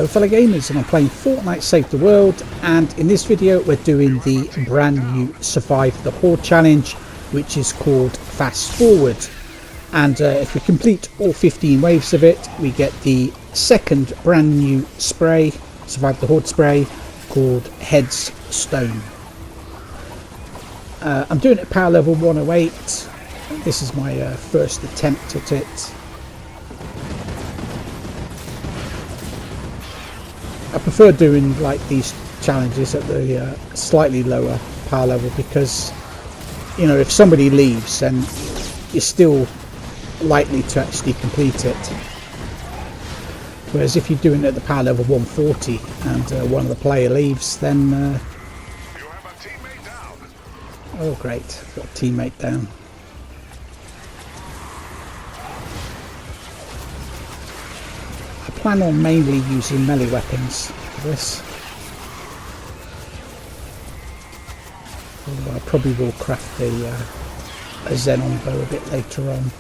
Hello fellow gamers, and I'm playing Fortnite Save the World, and in this video we're doing the brand new Survive the Horde challenge, which is called Fast Forward. And if we complete all 15 waves of it, we get the second brand new spray, Survive the Horde spray, called Heads Stone. I'm doing it power level 108. This is my first attempt at it. I prefer doing like these challenges at the slightly lower power level, because you know, if somebody leaves then you're still likely to actually complete it, whereas if you're doing it at the power level 140 and one of the player leaves, then you have a teammate down. Oh great, got a teammate down. I plan on mainly using melee weapons for this. Although I probably will craft a xenon bow a bit later on.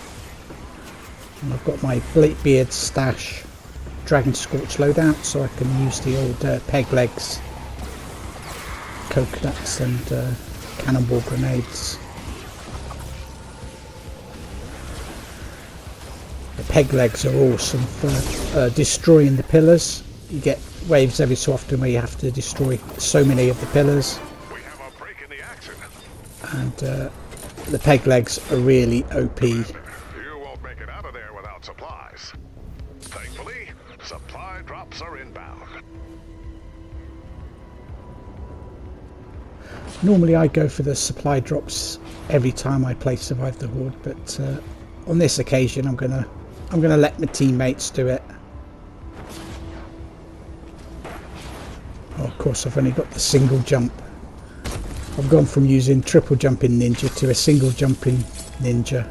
And I've got my Blakebeard stash Dragon Scorch loadout, so I can use the old peg legs, coconuts and cannonball grenades. The peg legs are awesome for destroying the pillars. You get waves every so often where you have to destroy so many of the pillars. We have a break in the action. And the peg legs are really OP. You won't make it out of there without supplies. Thankfully, supply drops are inbound. Normally I go for the supply drops every time I play Survive the Horde, but on this occasion I'm gonna let my teammates do it. Oh, of course I've only got the single jump. I've gone from using triple jumping ninja to a single jumping ninja.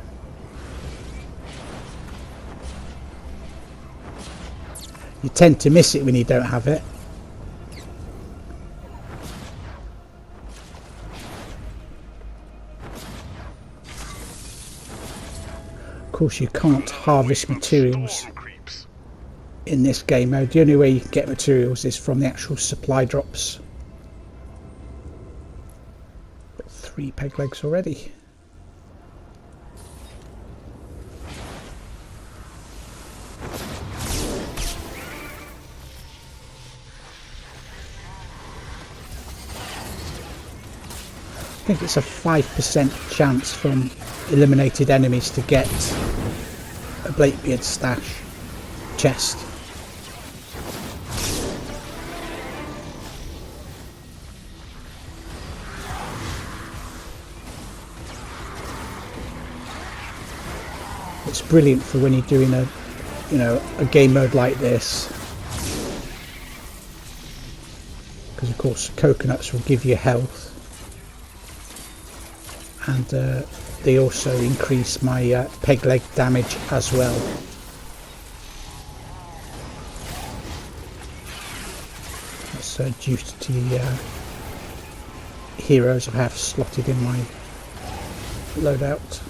You tend to miss it when you don't have it. Of course you can't harvest materials in this game mode. The only way you can get materials is from the actual supply drops. Got 3 peg legs already. I think it's a 5% chance from eliminated enemies to get a Blakebeard stash chest. It's brilliant for when you're doing a game mode like this, because of course coconuts will give you health, and they also increase my peg leg damage as well. That's due to the heroes I have slotted in my loadout.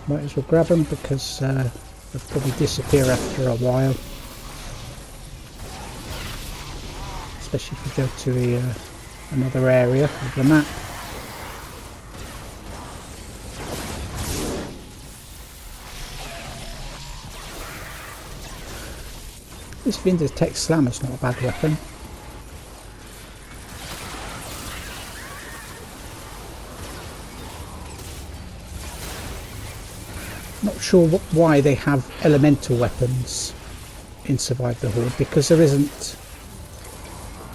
Might as well grab them, because they'll probably disappear after a while. Especially if you go to another area of the map. This Vindertech Slammer's not a bad weapon. Not sure why they have elemental weapons in Survive the Horde, because there isn't,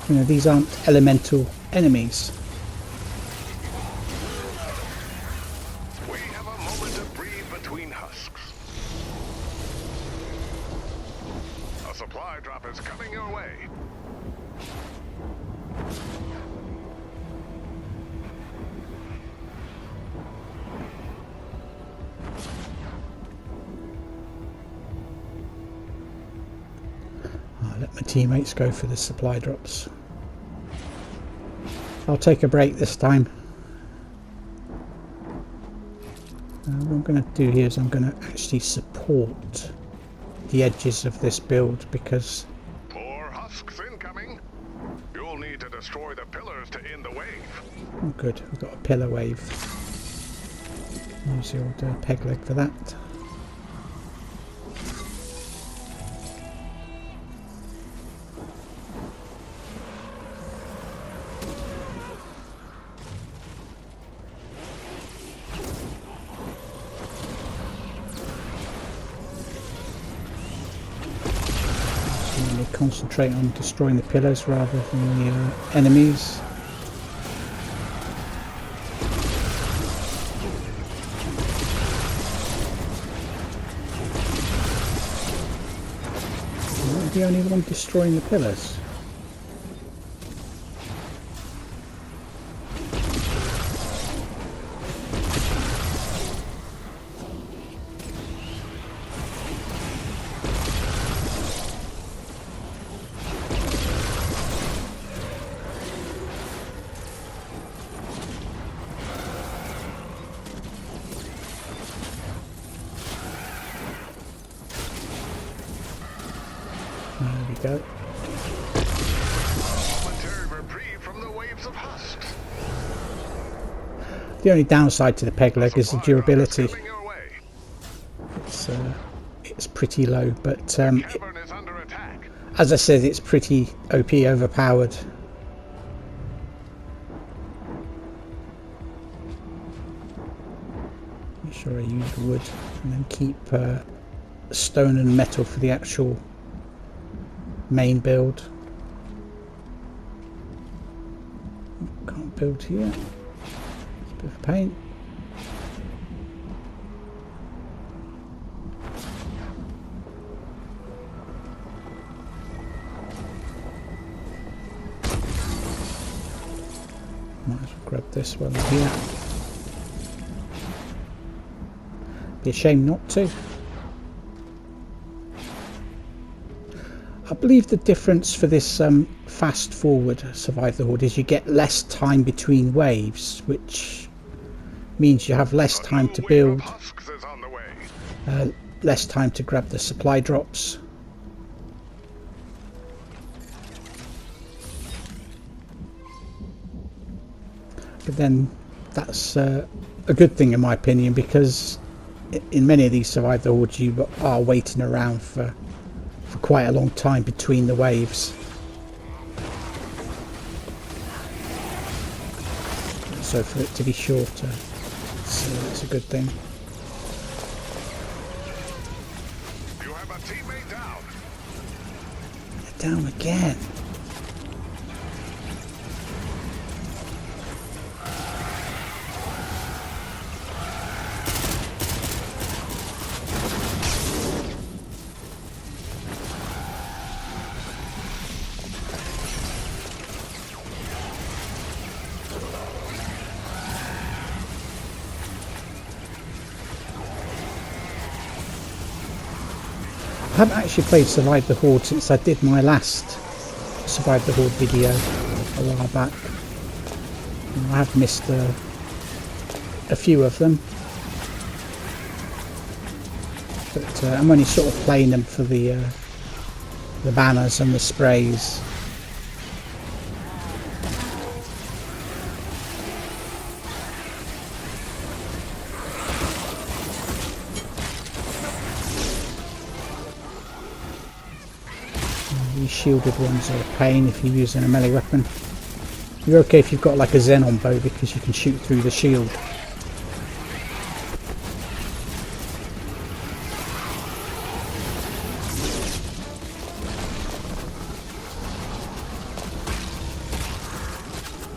you know, these aren't elemental enemies. We have a moment to breathe between husks. A supply drop is coming your way. my teammates go for the supply drops. I'll take a break this time. What I'm going to do here is I'm going to actually support the edges of this build because... More husks incoming. You'll need to destroy the pillars to end the wave. Oh good, we've got a pillar wave. Use the old peg leg for that. Concentrate on destroying the pillars rather than the enemies. Am I the only one destroying the pillars? There we go. Momentary reprieve from the waves of husks. The only downside to the peg leg is the durability. Coming your way. It's pretty low, but Cavern is under attack. as I said, it's pretty OP overpowered. Make sure I use wood and then keep stone and metal for the actual main build. Can't build here. It's a bit of a pain. Might as well grab this one here. Be a shame not to. I believe the difference for this fast forward Survive the Horde is you get less time between waves, which means you have less time to build, less time to grab the supply drops. But then that's a good thing in my opinion, because in many of these Survive the Horde you are waiting around for quite a long time between the waves. So for it to be shorter, it's a good thing. You have a teammate down. They're down again. I haven't actually played Survive the Horde since I did my last Survive the Horde video a while back. I have missed a few of them, but I'm only sort of playing them for the banners and the sprays. These shielded ones are a pain if you're using a melee weapon. You're okay if you've got like a xenon bow because you can shoot through the shield.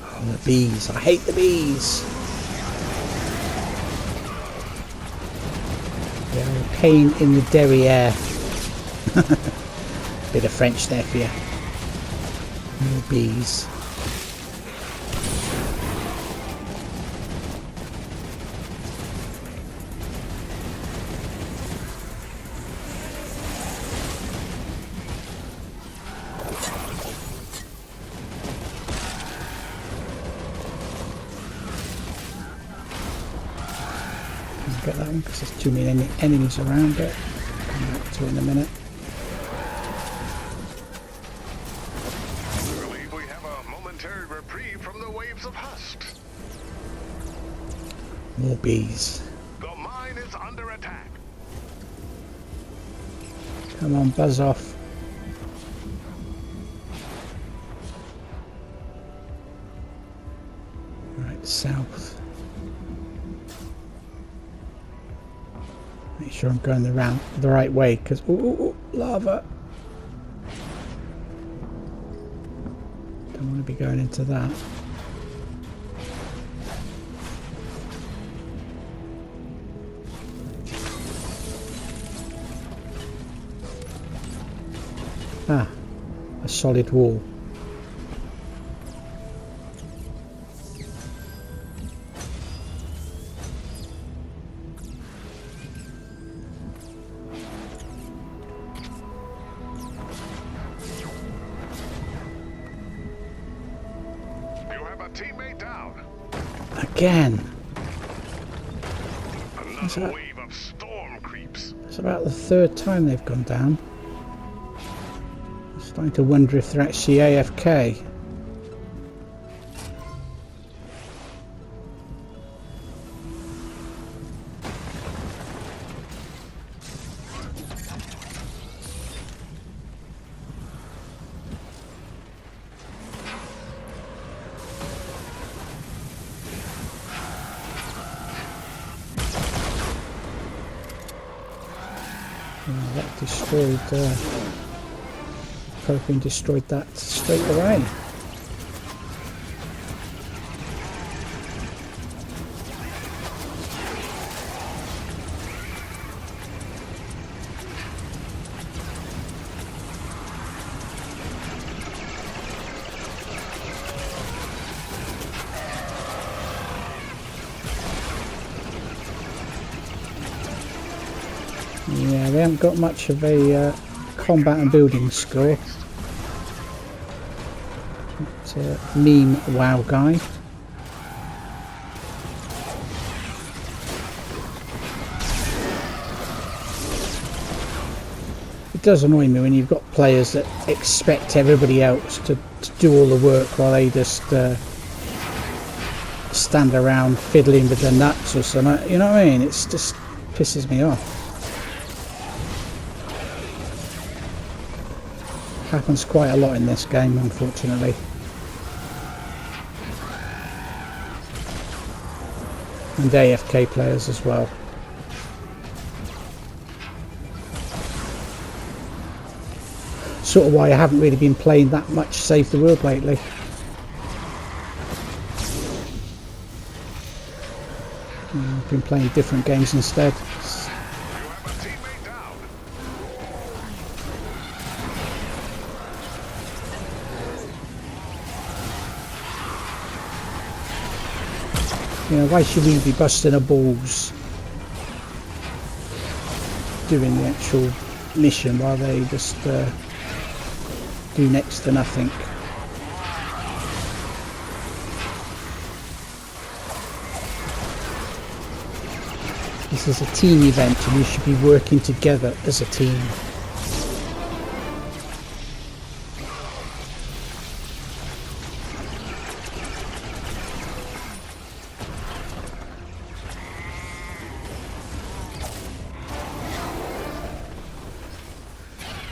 Oh, the bees. I hate the bees. They're a pain in the derriere. Bit of French there for you. More bees. get that one because there's too many enemies around it. Come back to it in a minute. I believe we have a momentary reprieve from the waves of husks. More bees. The mine is under attack. Come on, buzz off. Right, south. Make sure I'm going the right way, because lava. Don't want to be going into that. Ah, a solid wall. You have a teammate down. Again. Another wave of storm creeps. It's about the third time they've gone down. I'm starting to wonder if they're actually AFK. That destroyed, propane destroyed that straight away. Yeah, they haven't got much of a combat and building score. It's a meme WoW guy. It does annoy me when you've got players that expect everybody else to do all the work while they just stand around fiddling with their nuts or something. You know what I mean? It's just pisses me off. Happens quite a lot in this game, unfortunately. And AFK players as well. Sort of why I haven't really been playing that much Save the World lately. I've been playing different games instead. You know, why should we be busting our balls doing the actual mission while they just do next to nothing? This is a team event and you should be working together as a team.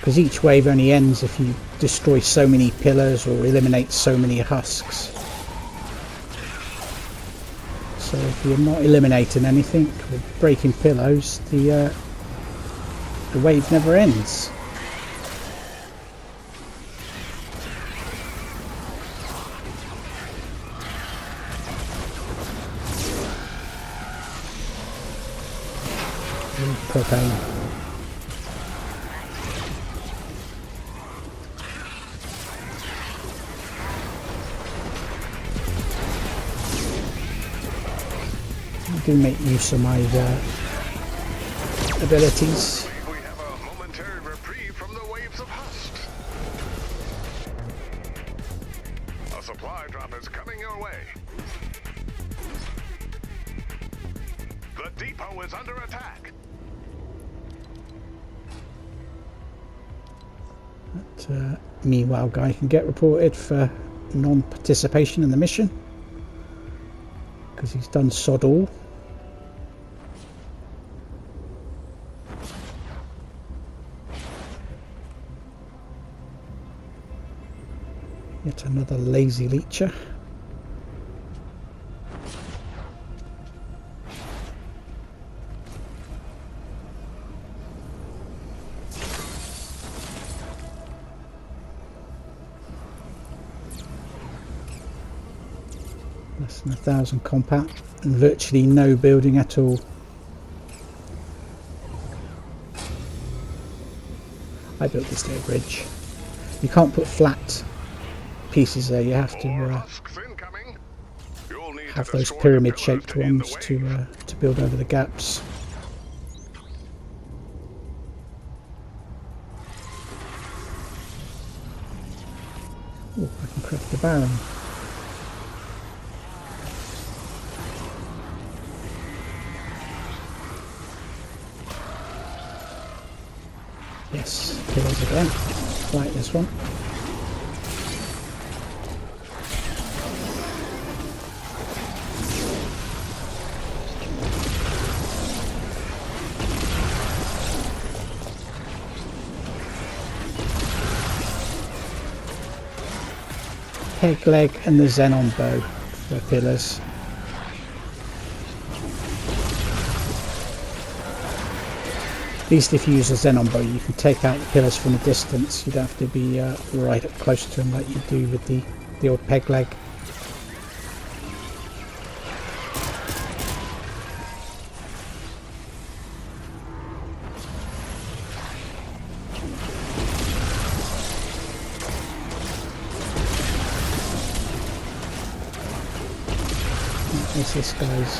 Because each wave only ends if you destroy so many pillars or eliminate so many husks. So if you're not eliminating anything or breaking pillars, the wave never ends. Propane. I do make use of my abilities. We have a momentary reprieve from the waves of husks. A supply drop is coming your way. The depot is under attack. That meanwhile guy can get reported for non-participation in the mission because he's done sod all. Yet another lazy leecher. Less than 1,000 compat and virtually no building at all. I built this little bridge. You can't put flat pieces there, you have to have those pyramid shaped ones to build over the gaps. Oh, I can craft the Baron. Yes, pillars again, like this one. Peg leg and the xenon bow for pillars. At least if you use a xenon bow you can take out the pillars from a distance. You don't have to be right up close to them like you do with the old peg leg. This guy's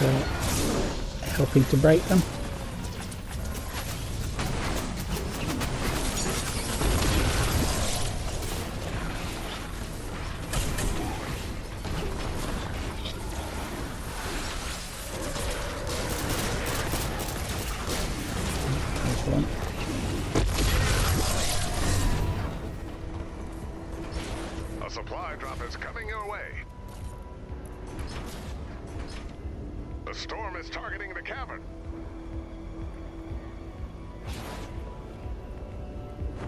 helping to break them. There's one. A supply drop is coming your way. The storm is targeting the cavern.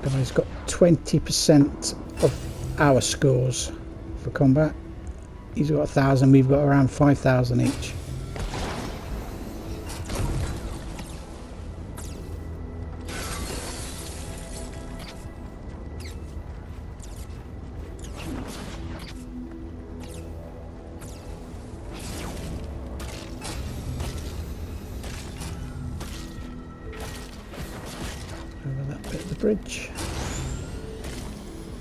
Guy's got 20% of our scores for combat. He's got 1,000, we've got around 5,000 each. Over that bit of the bridge.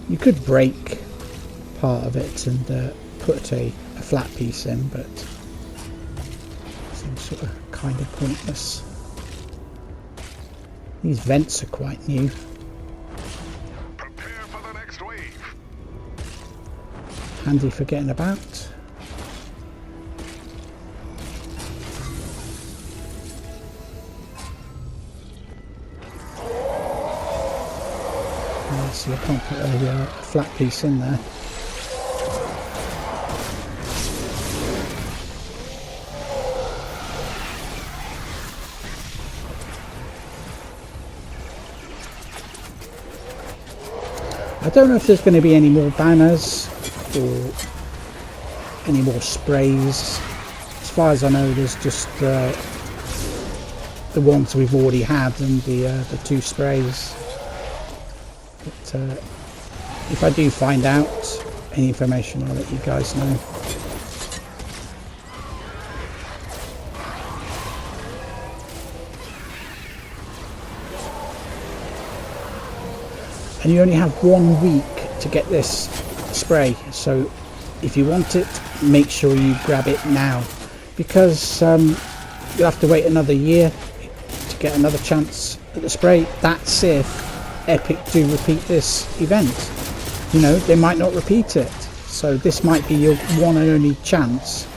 You could break part of it and put a flat piece in, but it seems sort of kind of pointless. These vents are quite new. Prepare for the next wave. Handy for getting about. So you can't put a flat piece in there. I don't know if there's going to be any more banners or any more sprays. As far as I know, there's just the ones we've already had and the 2 sprays. But if I do find out any information, I'll let you guys know. And you only have 1 week to get this spray, so if you want it, make sure you grab it now, because you'll have to wait another year to get another chance at the spray. That's if Epic do repeat this event. You know, they might not repeat it, so this might be your one and only chance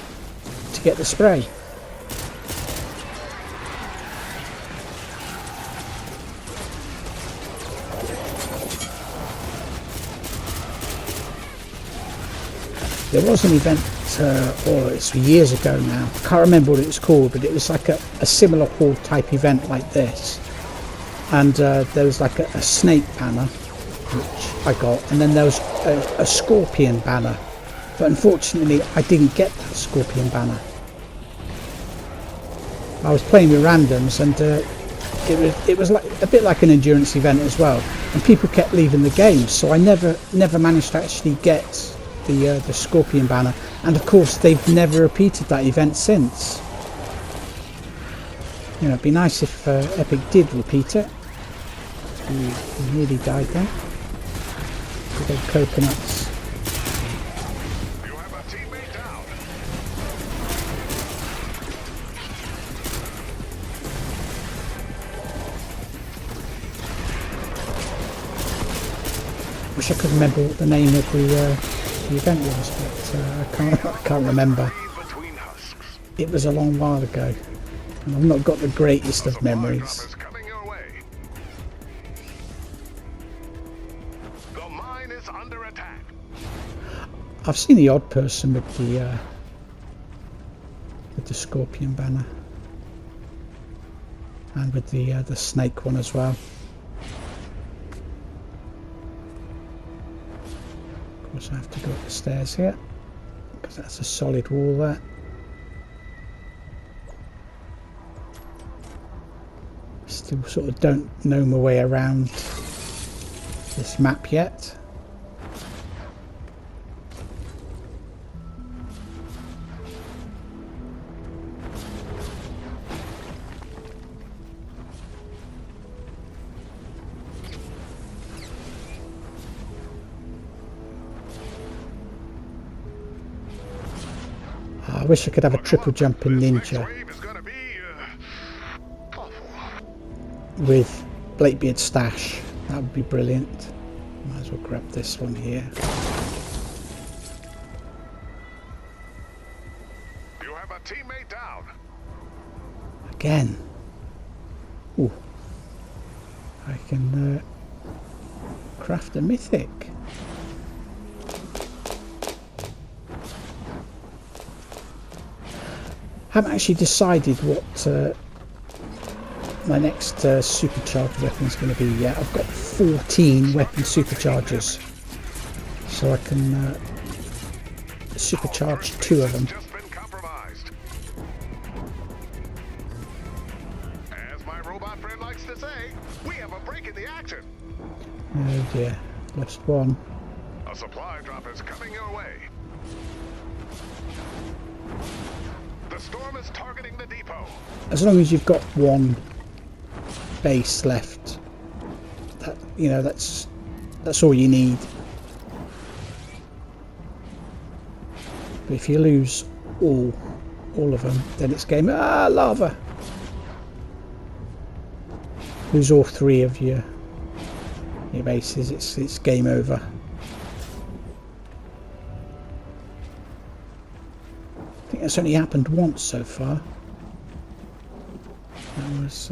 to get the spray. there was an event, it's years ago now, I can't remember what it was called, but it was like a similar Horde type event like this, and there was like a snake banner which I got, and then there was a scorpion banner, but unfortunately I didn't get that scorpion banner. I was playing with randoms, and it was like a bit like an endurance event as well, and people kept leaving the game, so I never managed to actually get the scorpion banner, and of course they've never repeated that event since. You know, it'd be nice if Epic did repeat it. He nearly died then. Good old coconuts. You have a teammate down. Wish I could remember what the name of the event was, but I can't remember. Between husks. It was a long while ago, and I've not got the greatest of memories. Is coming your way. The mine is under attack. I've seen the odd person with the scorpion banner, and with the snake one as well. Of course, I have to go up the stairs here because that's a solid wall there. Still sort of don't know my way around this map yet. I wish I could have a triple jumping ninja with Blakebeard stash. That would be brilliant. Might as well grab this one here. You have a teammate down. Again. Ooh. I can craft a mythic. Haven't actually decided what my next supercharged weapon is going to be yet. I've got 14 weapon superchargers, so I can supercharge 2 of them. Just been compromised. As my robot friend likes to say, we have a break in the action. Oh dear, lost one. A supply drop is coming your way. The storm is targeting the depot. As long as you've got one base left, that, you know, that's all you need. But if you lose all of them, then it's game. Lava. Lose all 3 of your bases, it's game over. I think that's only happened once so far. That was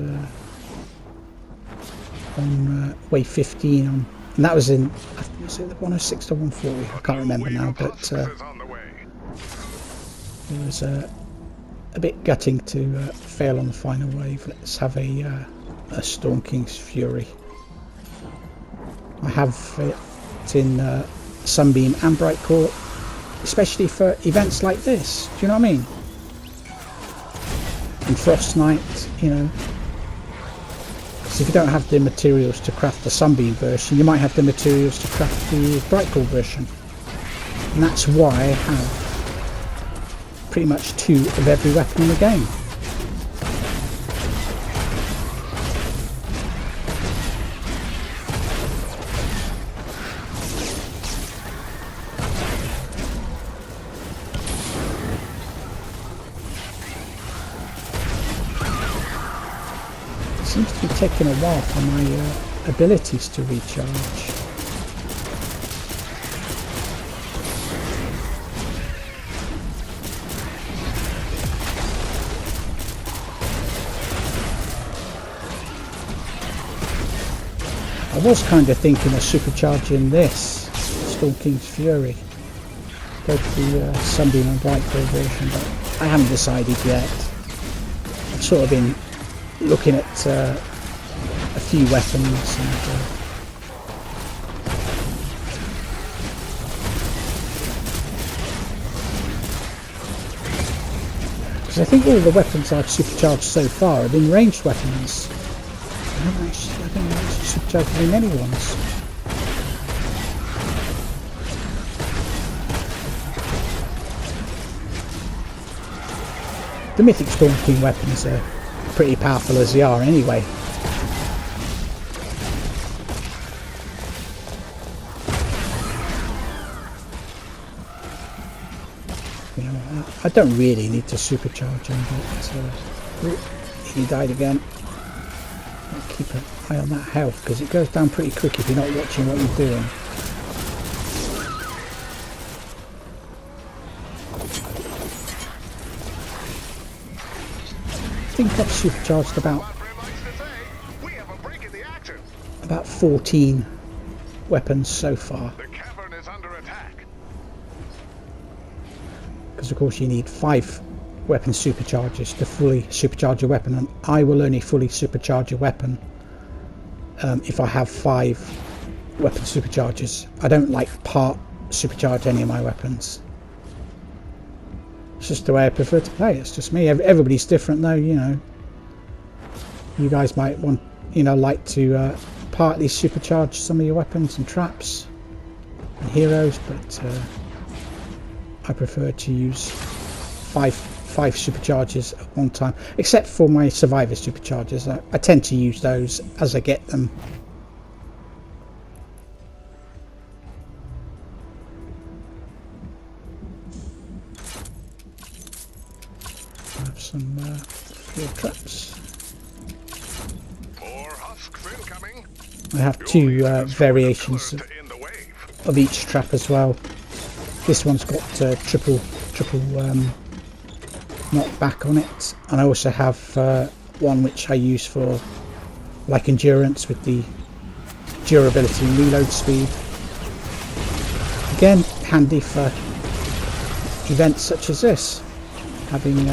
on wave 15 on, and that was in, I think, was it the 106 to 140? I can't remember now, but it was a bit gutting to fail on the final wave. Let's have a Storm King's Fury. I have it in Sunbeam and Bright Core, especially for events like this. Do you know what I mean? And Frost Knight, you know. Because if you don't have the materials to craft the Sunbeam version, you might have the materials to craft the Bright Core version. And that's why I have pretty much 2 of every weapon in the game. Seems to be taking a while for my abilities to recharge. I was kind of thinking of supercharging this Storm King's Fury, go for the Sunbeam and Bright Bow version, but I haven't decided yet. I've sort of been looking at a few weapons and because I think all the weapons I've supercharged so far have been ranged weapons. I haven't actually supercharged very many ones. The Mythic Storm King weapons are pretty powerful as they are anyway. You know, I don't really need to supercharge him, but he died again. I'll keep an eye on that health because it goes down pretty quick if you're not watching what you're doing. I think I've supercharged about 14 weapons so far. The cavern is under attack. Because of course you need 5 weapon supercharges to fully supercharge a weapon, and I will only fully supercharge a weapon if I have 5 weapon supercharges. I don't like part supercharge any of my weapons. It's just the way I prefer to play. It's just me. Everybody's different though, you know. You guys might want, you know, like to partly supercharge some of your weapons and traps and heroes, but I prefer to use 5 supercharges at one time, except for my survivor supercharges. I tend to use those as I get them. Have some field traps. More husks incoming. I have 2 variations of each trap as well. This one's got triple knockback on it, and I also have one which I use for like endurance with the durability and reload speed. Again, handy for events such as this, having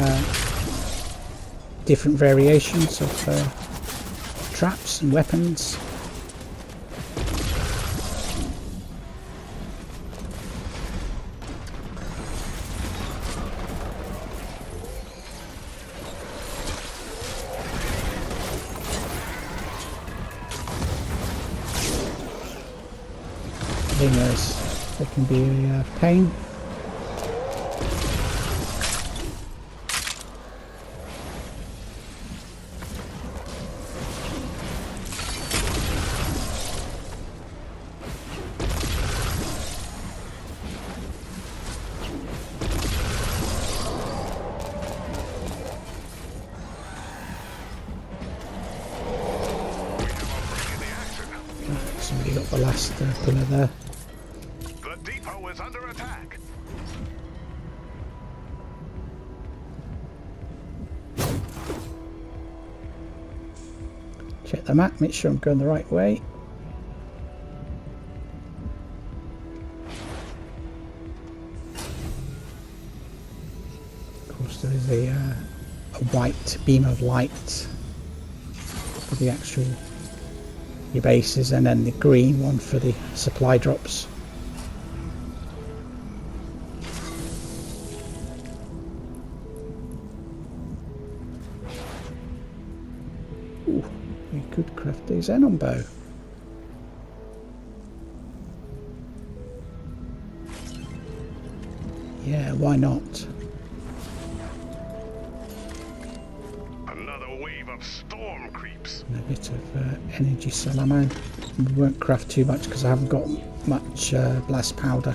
different variations of traps and weapons. They can be a pain. Somebody got the last pillar there. The depot is under attack. Check the map, make sure I'm going the right way. Of course there is a white beam of light for the actual your bases, and then the green one for the supply drops. Ooh, we could craft a xenon bow. Yeah, why not? Another wave of storm creeps. And a bit of energy cell ammo. We won't craft too much because I haven't got much blast powder.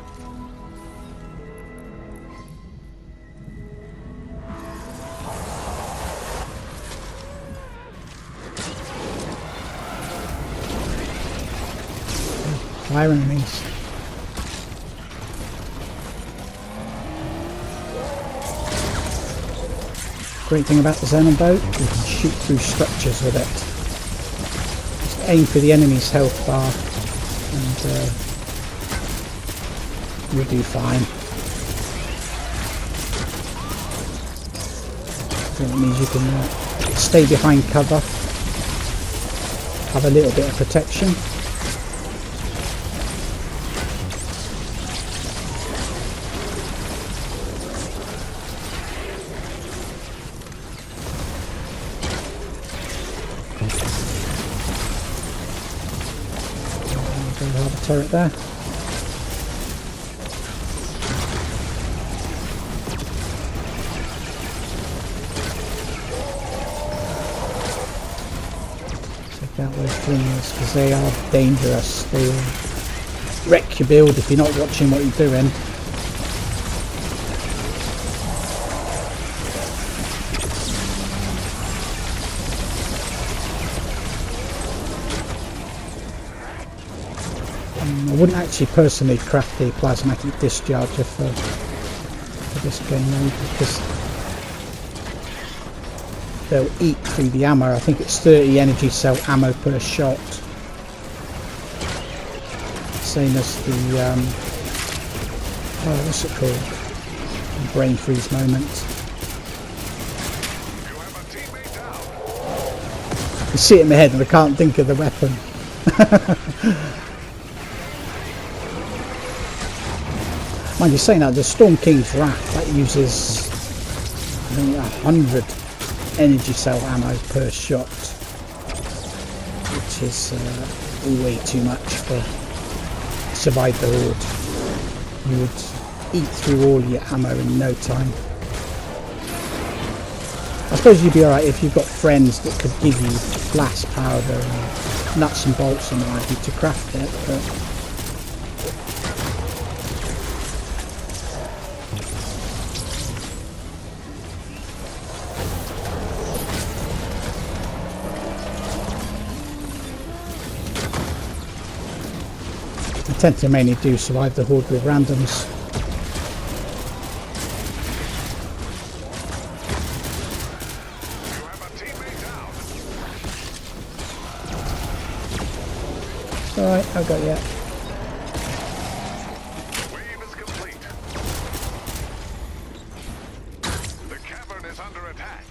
Fire enemies. Great thing about the xenon bow, you can shoot through structures with it. Just aim for the enemy's health bar and you'll do fine. So that means you can stay behind cover, have a little bit of protection. Don't have a turret there. Out those things because they are dangerous. They will wreck your build if you're not watching what you're doing. I wouldn't actually personally craft the plasmatic discharger for this game mode because they'll eat through the ammo. I think it's 30 energy cell ammo per shot. Same as the what's it called? Brain freeze moment. I see it in my head and I can't think of the weapon. Mind you saying that, the Storm King's Wrath, that uses I think 100 energy cell ammo per shot, which is way too much for Survive the Horde. You would eat through all your ammo in no time. I suppose you'd be alright if you've got friends that could give you blast powder and nuts and bolts and what have you to craft it, but I tend to mainly do Survive the Horde with randoms. Alright, I've got you. Wave is complete. The cavern is under attack.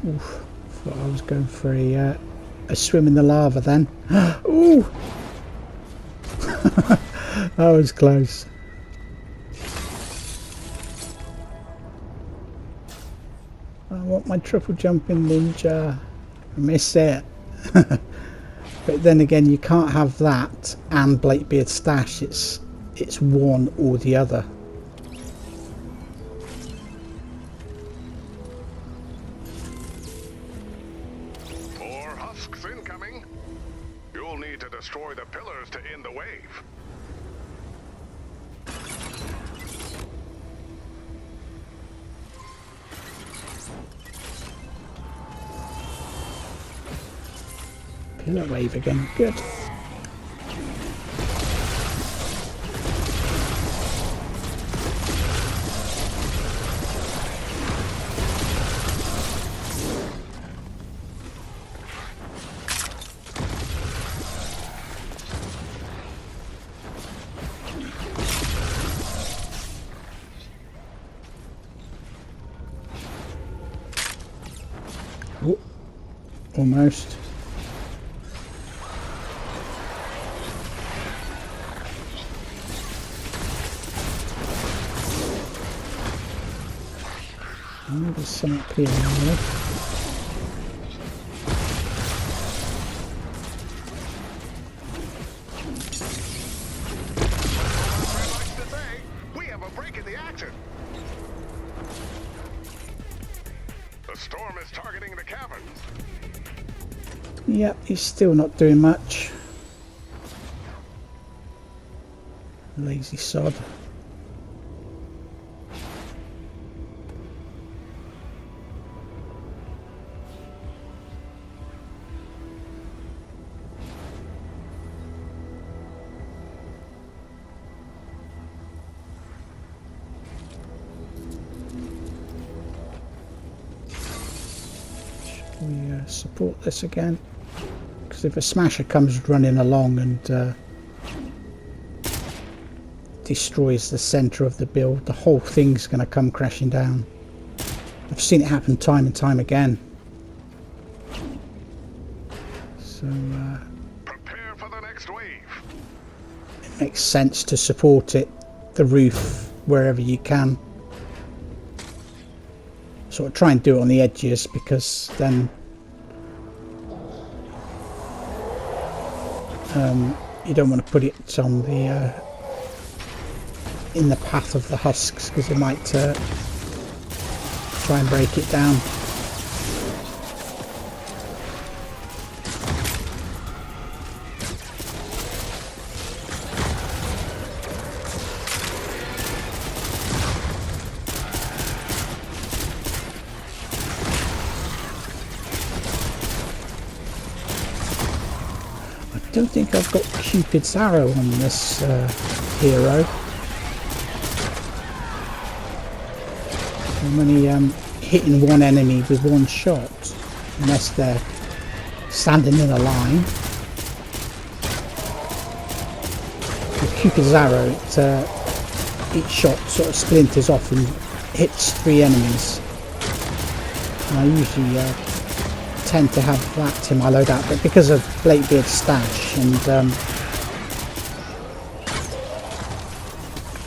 Oof. Thought I was going for a swim in the lava then. Ooh! That was close. I want my triple jumping ninja. I miss it. But then again, you can't have that and Blakebeard stash. It's one or the other. Incoming. You'll need to destroy the pillars to end the wave. Pillar wave again. Good. Oh, almost. Oh, there's some up here anyway. We have a break in the action. The storm is targeting the cavern. Yep, he's still not doing much. Lazy sod. we support this again, because if a smasher comes running along and destroys the center of the build, the whole thing's going to come crashing down. I've seen it happen time and time again. So Prepare for the next wave. it makes sense to support it, the roof, wherever you can. Sort of try and do it on the edges, because then you don't want to put it on the in the path of the husks, because it might try and break it down. I don't think I've got Cupid's arrow on this hero. I'm only hitting one enemy with one shot, unless they're standing in a line. With Cupid's arrow, each shot sort of splinters off and hits 3 enemies. And I usually tend to have that in my loadout, but because of Blakebeard's stash and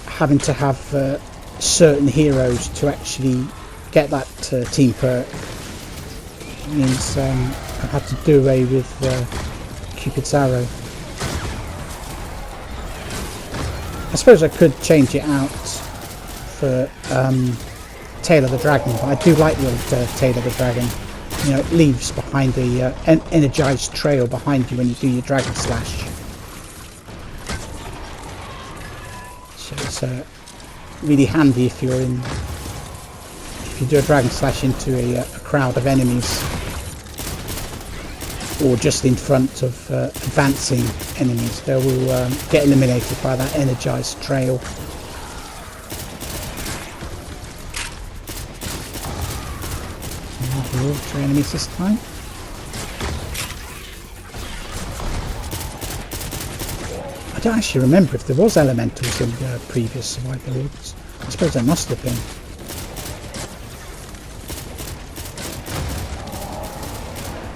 having to have certain heroes to actually get that team perk, means I've had to do away with Cupid's arrow. I suppose I could change it out for Tail of the Dragon, but I do like the old Tail of the Dragon. You know, it leaves behind an energized trail behind you when you do your Dragon Slash. So it's really handy if you're in, if you do a Dragon Slash into a crowd of enemies, or just in front of advancing enemies. They will get eliminated by that energized trail. 3 enemies this time. I don't actually remember if there was elementals in the previous survival builds. I suppose there must have been.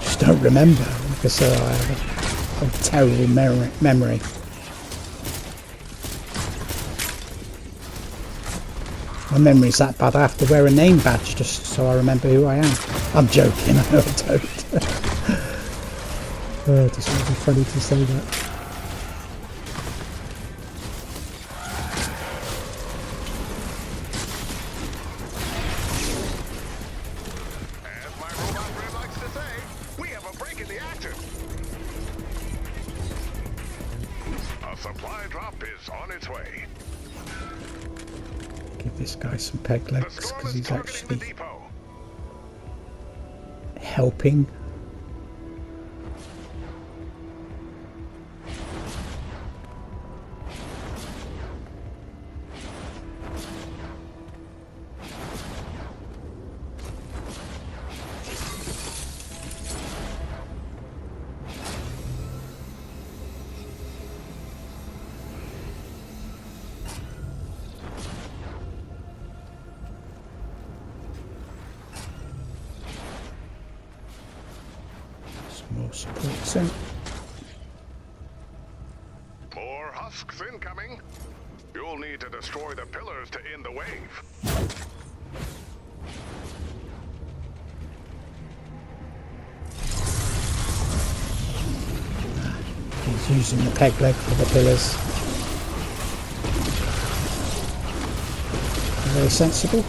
Just don't remember, because I have a terrible memory. My memory's that bad I have to wear a name badge just so I remember who I am. I'm joking, I know I don't. Oh, it just would be funny to say that. As my robot friend likes to say, we have a break in the action. A supply drop is on its way. Give this guy some peg legs, because he's actually helping. More supports in. More husks incoming. You'll need to destroy the pillars to end the wave. He's using the peg leg for the pillars. Very sensible.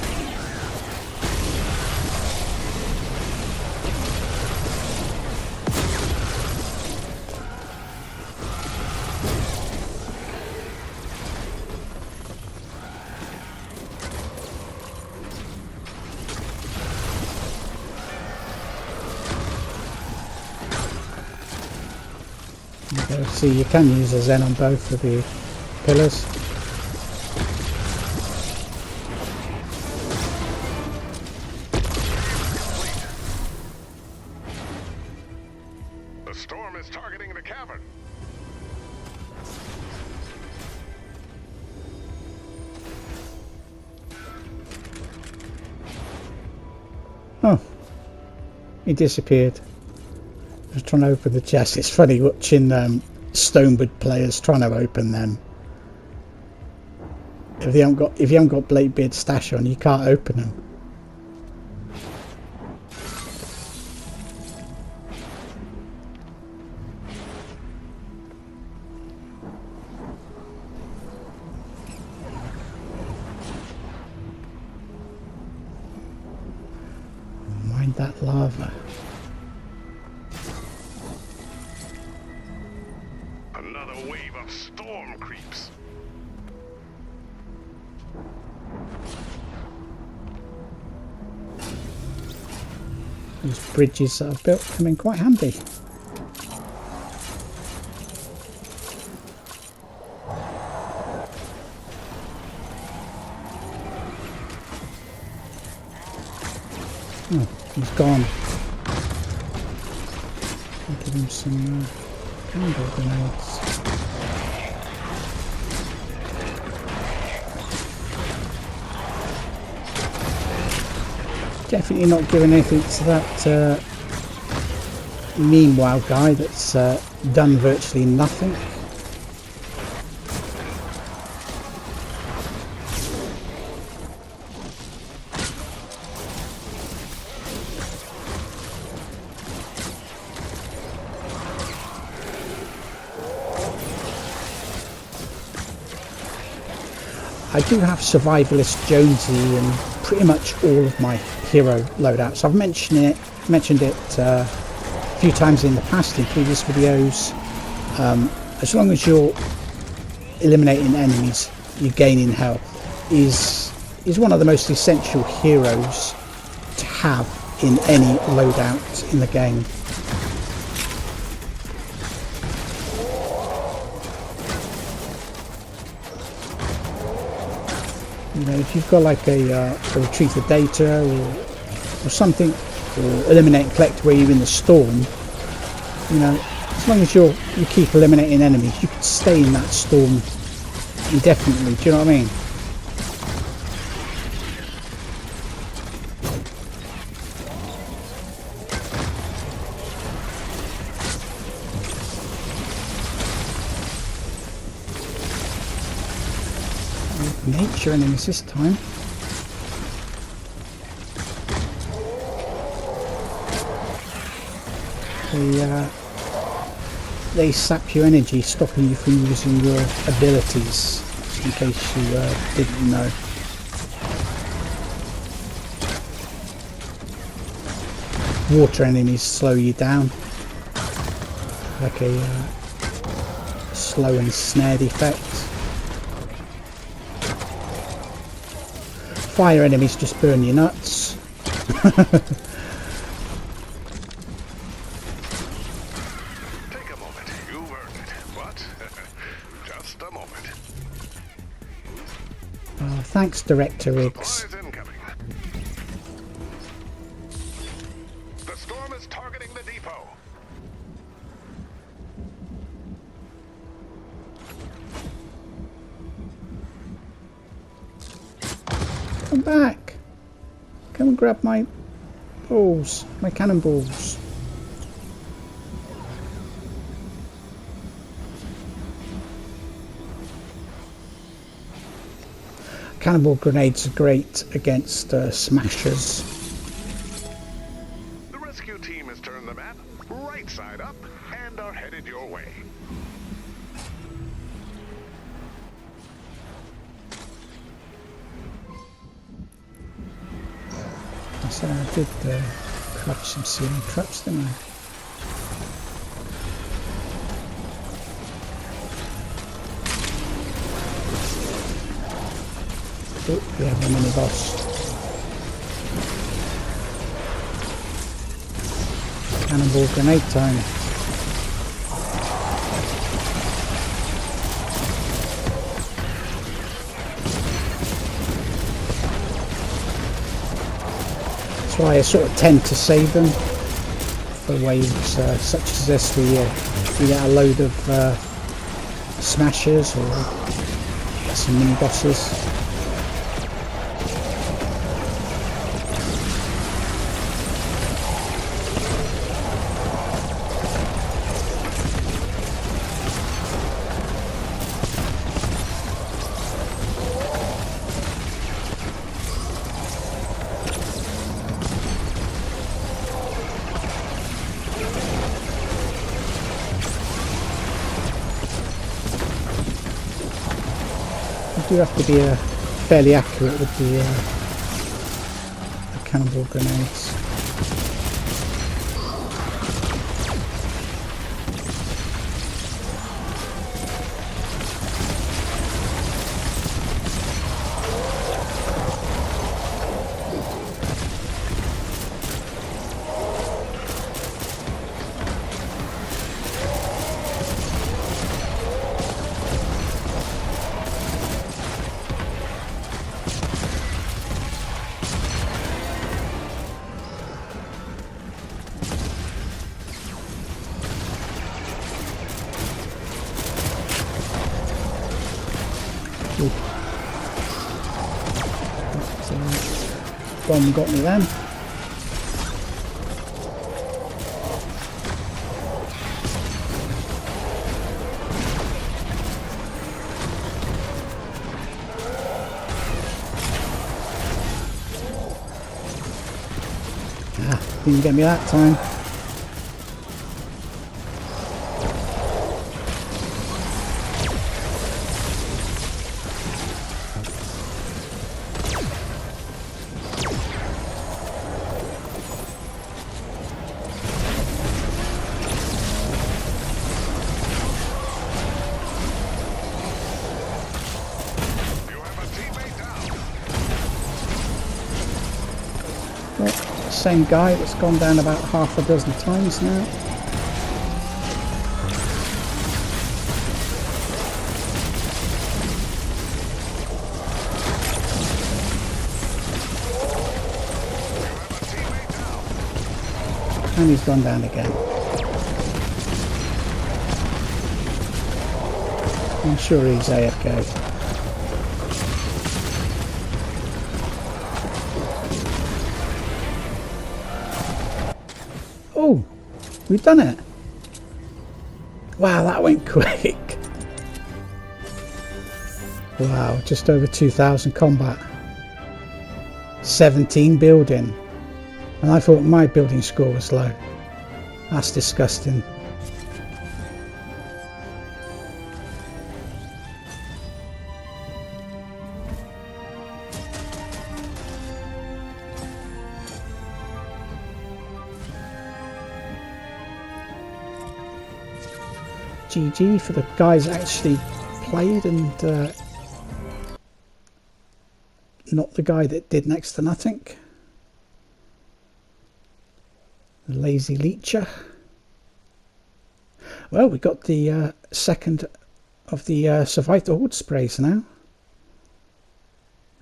See, you can use a Zen on both of the pillars. Oh, he disappeared. I was trying to open the chest. It's funny watching Stonewood players trying to open them. If you haven't got Blakebeard stash on, you can't open them. Mind that lava. Another wave of storm creeps. These bridges that I've built come in quite handy. Oh, he's gone. I'll give him some candle grenades. Definitely not giving anything to that meanwhile guy that's done virtually nothing. I do have Survivalist Jonesy and pretty much all of my hero loadouts. I've mentioned it a few times in the past in previous videos. As long as you're eliminating enemies, you're gaining health is one of the most essential heroes to have in any loadout in the game. You know, if you've got like a retrieve the data or something, or eliminate and collect where you're in the storm, you know, as long as you keep eliminating enemies, you can stay in that storm indefinitely. Do you know what I mean? Nature enemies this time. They sap your energy, stopping you from using your abilities, in case you didn't know. Water enemies slow you down, like a slow and snared effect. Fire enemies just burn your nuts. Take a moment. You've earned it. What? Just a moment. Thanks, Director Riggs. Supplies incoming. The storm is targeting the depot. Come back. Come and grab my balls, my cannonballs. Cannonball grenades are great against smashers. The rescue team has turned the map right side up and are headed your way. So I did craft some ceiling traps, didn't I? Oh, we have a mini boss. Cannonball grenade time. That's why I sort of tend to save them for waves such as this, where you get a load of smashers or some mini bosses. do have to be fairly accurate with the cannonball grenades. Bomb got me then. Didn't get me that time. Same guy that's gone down about half a dozen times now. And he's gone down again. I'm sure he's AFK. Oh, we've done it. Wow, that went quick. Wow, just over 2,000 combat. 17 building. And I thought my building score was low. That's disgusting. GG for the guys that actually played and not the guy that did next to nothing. The lazy leecher. Well, we got the second of the Survive the Horde sprays now.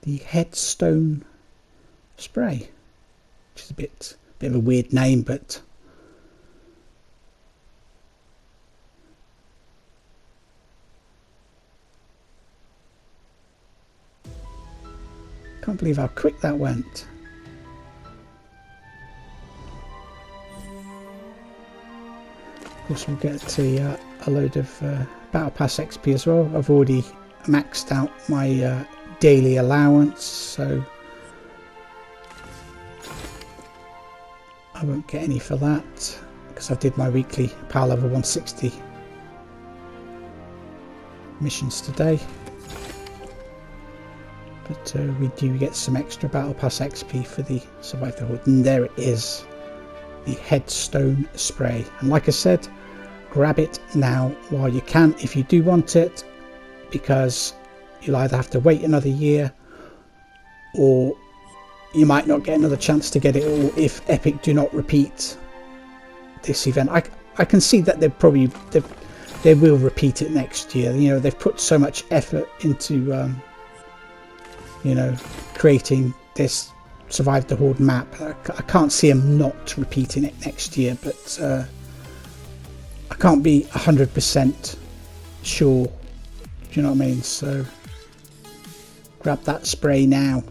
The headstone spray, which is a bit of a weird name, but can't believe how quick that went. Of course, we'll get a load of Battle Pass XP as well. I've already maxed out my daily allowance, so I won't get any for that because I did my weekly power level 160 missions today. But we do get some extra Battle Pass XP for the Survive the Horde, and there it is, the headstone spray. And like I said, grab it now while you can if you do want it, because you'll either have to wait another year or you might not get another chance to get it, or if Epic do not repeat this event. I can see that they will repeat it next year. You know, they've put so much effort into you know, creating this Survive the Horde map. I can't see them not repeating it next year, but I can't be 100% sure. Do you know what I mean? So grab that spray now.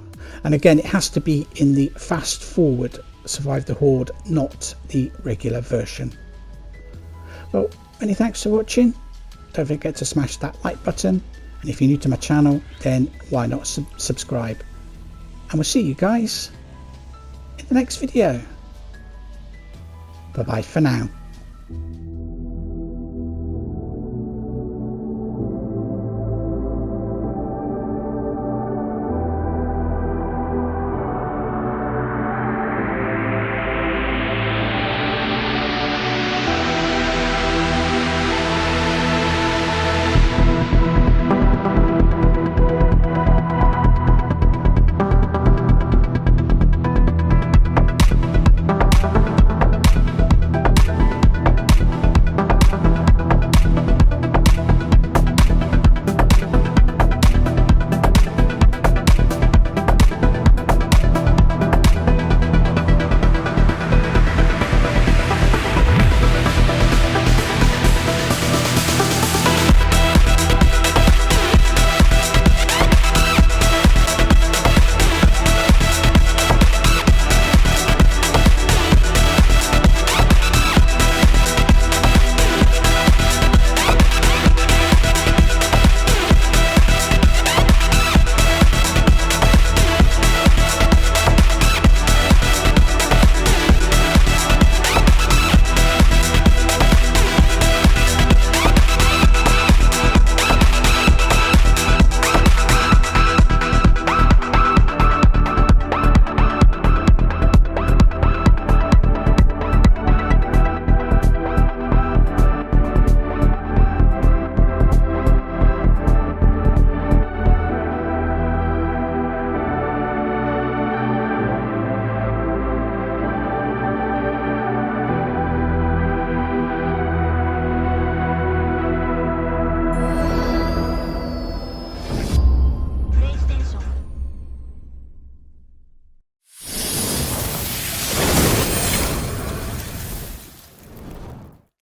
And again, it has to be in the fast forward Survive the Horde, not the regular version. Well, many thanks for watching. Don't forget to smash that like button. And if you're new to my channel, then why not subscribe? And we'll see you guys in the next video. Bye bye for now.